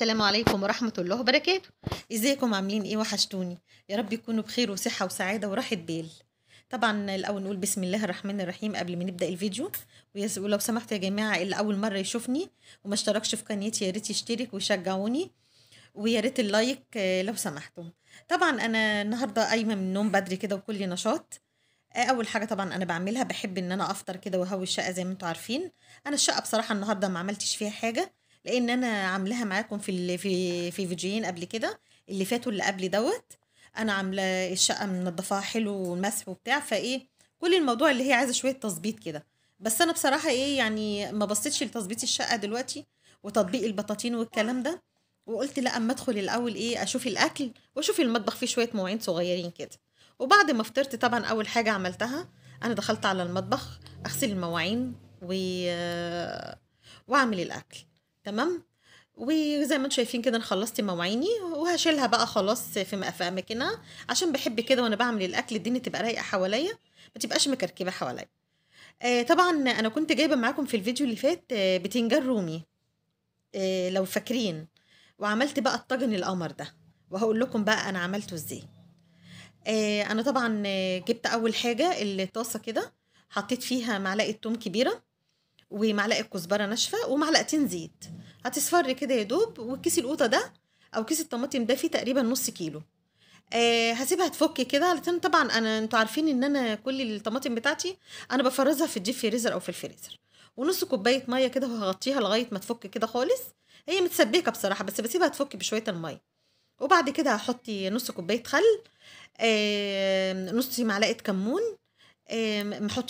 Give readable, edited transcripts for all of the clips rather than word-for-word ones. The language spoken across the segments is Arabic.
السلام عليكم ورحمة الله وبركاته. ازيكم عاملين ايه؟ وحشتوني. يا رب يكونوا بخير وصحة وسعادة وراحة بال. طبعا الأول نقول بسم الله الرحمن الرحيم قبل ما نبدأ الفيديو. ولو سمحتوا يا جماعة اللي أول مرة يشوفني وما اشتركش في قناتي يا ريت يشترك ويشجعوني، ويا ريت اللايك لو سمحتم. طبعا أنا النهاردة قايمة من النوم بدري كده وكل نشاط. اول حاجه طبعا انا بعملها بحب ان انا افطر كده واهوي الشقه زي ما انتم عارفين. انا الشقه بصراحه النهارده ما عملتش فيها حاجه، لان انا عاملاها معاكم في فيديوهين قبل كده اللي فاتوا اللي قبل دوت. انا عامله الشقه منضفاها حلو والمسح وبتاع فايه، كل الموضوع اللي هي عايزه شويه تظبيط كده. بس انا بصراحه ايه يعني ما بصيتش لتظبيط الشقه دلوقتي وتطبيق البطاطين والكلام ده، وقلت لا اما ادخل الاول ايه اشوف الاكل واشوف المطبخ فيه شويه مواعين صغيرين كده. وبعد ما فطرت طبعا اول حاجه عملتها انا دخلت على المطبخ اغسل المواعين واعمل الاكل. تمام. وزي ما انتم شايفين كده انا خلصت مواعيني وهشيلها بقى خلاص في اماكنها، عشان بحب كده وانا بعمل الاكل الدنيا تبقى رايقه حواليا، ما تبقاش مكركبه حواليا. طبعا انا كنت جايبه معاكم في الفيديو اللي فات بتنجان رومي، لو فاكرين. وعملت بقى الطاجن القمر ده، وهقول لكم بقى انا عملته ازاي. انا طبعا جبت اول حاجه الطاسه كده، حطيت فيها معلقه توم كبيره ومعلقه كزبره ناشفه ومعلقتين زيت. هتصفر كده يا دوب. وكيس القوطه ده او كيس الطماطم ده فيه تقريبا نص كيلو. هسيبها تفك كده، علشان طبعا انتوا عارفين ان انا كل الطماطم بتاعتي انا بفرزها في الديب فريزر او في الفريزر. ونص كوبايه ميه كده وهغطيها لغايه ما تفك كده خالص. هي متسبكه بصراحه بس بسيبها تفك بشويه الميه. وبعد كده هحطي نص كوبايه خل، نص معلقه كمون،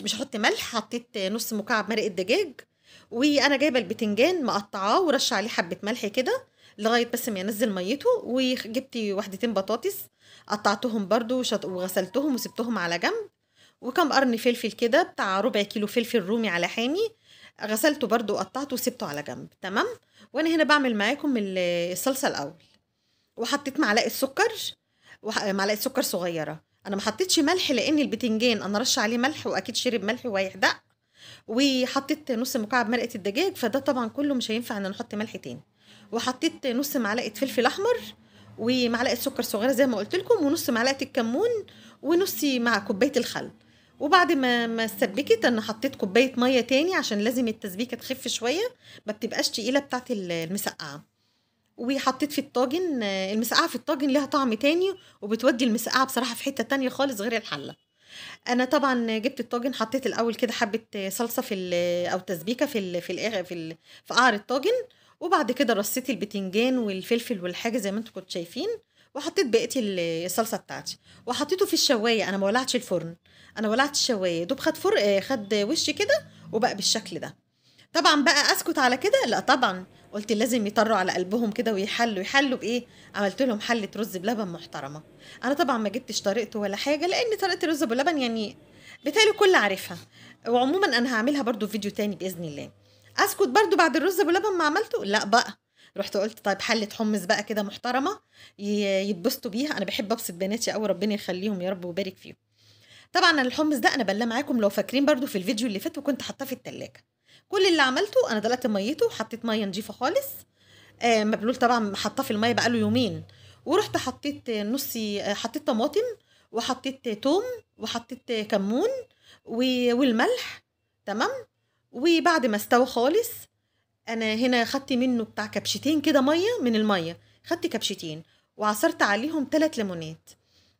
مش هحط ملح. حطيت نص مكعب مرقه دجاج. وانا جايبه البتنجان مقطعاه ورش عليه حبه ملح كده لغايه بس ما ينزل ميته. وجبت وحدتين بطاطس قطعتهم برضو وغسلتهم وسبتهم على جنب. وكم قرن فلفل كده بتاع ربع كيلو فلفل رومي على حامي، غسلته برضو وقطعته وسبته على جنب. تمام. وانا هنا بعمل معاكم الصلصه الاول. وحطيت معلقه سكر، معلقه سكر صغيره. انا ما حطيتش ملح لان البتنجان انا رش عليه ملح واكيد شرب ملح وهيحدق. وحطيت نص مكعب مرقه الدجاج، فده طبعا كله مش هينفع ان نحط ملح تاني. وحطيت نص معلقه فلفل احمر ومعلقه سكر صغيره زي ما قلت لكم ونص معلقه الكمون ونص مع كوبايه الخل. وبعد ما سبكت انا حطيت كوبايه ميه تاني عشان لازم التسبيكه تخف شويه، ما بتبقاش تقيله بتاعت المسقعه. وحطيت في الطاجن المسقعه في الطاجن ليها طعم تاني، وبتودي المسقعه بصراحه في حته تانية خالص غير الحله. انا طبعا جبت الطاجن حطيت الاول كده حبه صلصه او تسبيكه في قعر الطاجن. وبعد كده رصيت البتنجان والفلفل والحاجه زي ما انتم كنتوا شايفين. وحطيت بقيه الصلصه بتاعتي وحطيته في الشوايه. انا ما ولعتش الفرن، انا ولعت الشوايه دوب خد خد وش كده وبقى بالشكل ده. طبعا بقى اسكت على كده؟ لا طبعا. قلت لازم يطروا على قلبهم كده ويحلوا بايه. عملت لهم حله رز بلبن محترمه. انا طبعا ما جبتش طريقته ولا حاجه لان طريقه الرز بلبن يعني بالتالي كل عارفها. وعموما انا هعملها برضو في فيديو تاني باذن الله. اسكت برضو بعد الرز بلبن ما عملته؟ لا بقى. رحت قلت طيب حله حمص بقى كده محترمه يتبسطوا بيها. انا بحب ابسط بناتي قوي، ربنا يخليهم يا رب ويبارك فيهم. طبعا الحمص ده انا بلاه معاكم لو فاكرين برضو في الفيديو اللي فات وكنت حاطاه في التلاجة. كل اللي عملته انا دلقت ميته وحطيت ميه نضيفه خالص. مبلول طبعا حطاه في الميه بقاله يومين. ورحت حطيت حطيت طماطم وحطيت توم وحطيت كمون والملح. تمام. وبعد ما استوى خالص انا هنا خدت منه بتاع كبشتين كده ميه من الميه. خدت كبشتين وعصرت عليهم 3 ليمونات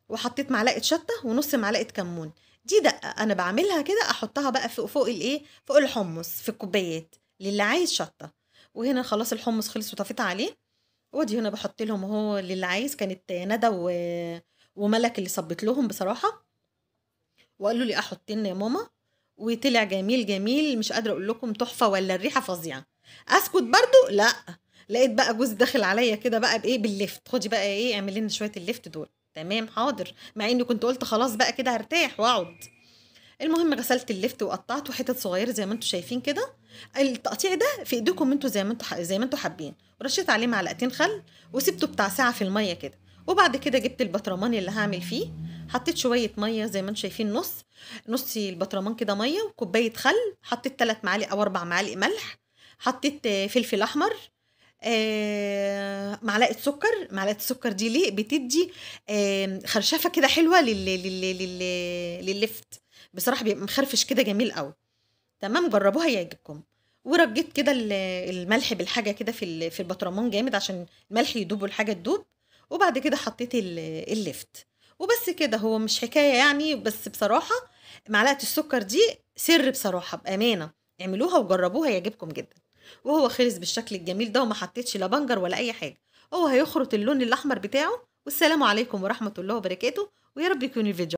وحطيت معلقه شطه ونص معلقه كمون. دي دقه انا بعملها كده احطها بقى فوق الايه، فوق الحمص في الكوبايات للي عايز شطه. وهنا خلاص الحمص خلص وطفيت عليه. ودي هنا بحط لهم اهو للي عايز. كانت ندى وملك اللي صبت لهم بصراحه، وقالوا لي احط لنا يا ماما. وطلع جميل جميل، مش قادره اقول لكم تحفه ولا الريحه فظيعه. اسكت برضو؟ لا. لقيت بقى جوز داخل عليا كده بقى بايه باللفت، خدي بقى ايه اعمل لنا شويه اللفت دول. تمام حاضر، مع اني كنت قلت خلاص بقى كده هرتاح واقعد. المهم غسلت اللفت وقطعته حتت صغيره زي ما انتم شايفين كده. التقطيع ده في ايديكم انتوا زي ما انتوا حابين. ورشيت عليه معلقتين خل وسبته بتاع ساعه في الميه كده. وبعد كده جبت البطرمان اللي هعمل فيه. حطيت شويه ميه زي ما انتم شايفين، نص البطرمان كده ميه وكوبايه خل. حطيت 3 معالق او 4 معالق ملح. حطيت فلفل احمر. معلقه سكر. معلقه السكر دي ليه بتدي خرشفه كده حلوه لللفت. بصراحه بيبقى مخرفش كده جميل قوي. تمام، جربوها يعجبكم. ورجيت كده الملح بالحاجه كده في البطرمان جامد عشان الملح يدوب والحاجه تدوب. وبعد كده حطيت اللفت وبس كده. هو مش حكايه يعني، بس بصراحه معلقه السكر دي سر بصراحه، بامانه اعملوها وجربوها يعجبكم جدا. وهو خلص بالشكل الجميل ده، وما حطيتش لا بنجر ولا اي حاجه. هو هيخرط اللون الاحمر بتاعه. والسلام عليكم ورحمه الله وبركاته، ويا رب يكون الفيديو